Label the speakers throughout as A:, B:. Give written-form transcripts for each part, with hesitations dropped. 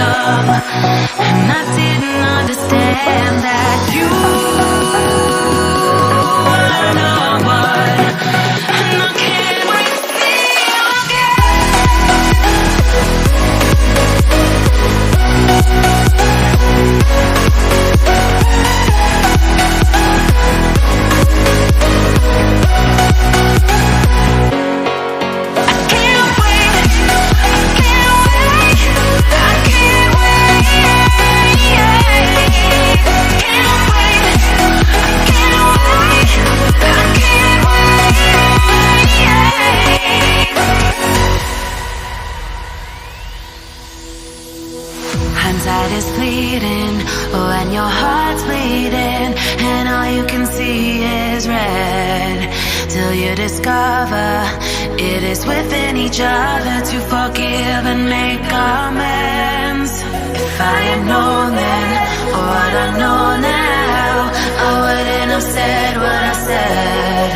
A: young, and I didn't understand that you were no one, and I can't wait to see you hindsight is fleeting when your heart's bleeding and all you can see is red, till you discover it is within each other to forgive and make amends. If I had known then what I know now, I wouldn't have said what I said.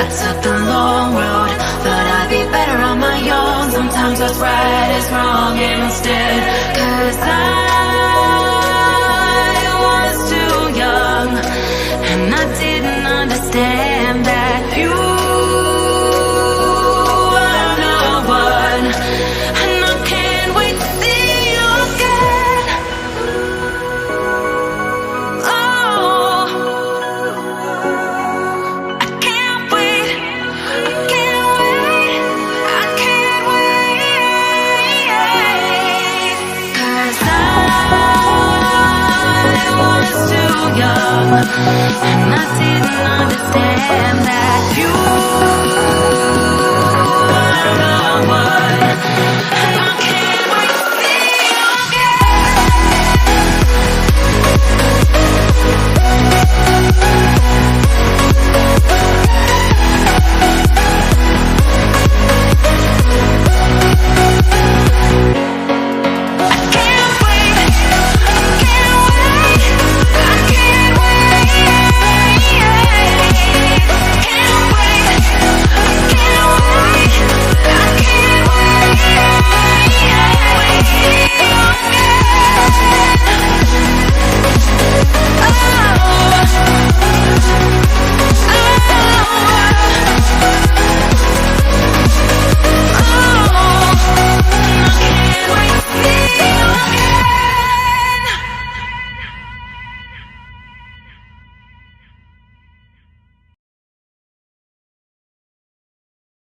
A: I took the long road, thought I'd be better on my own. Sometimes what's right is wrong instead, 'cause I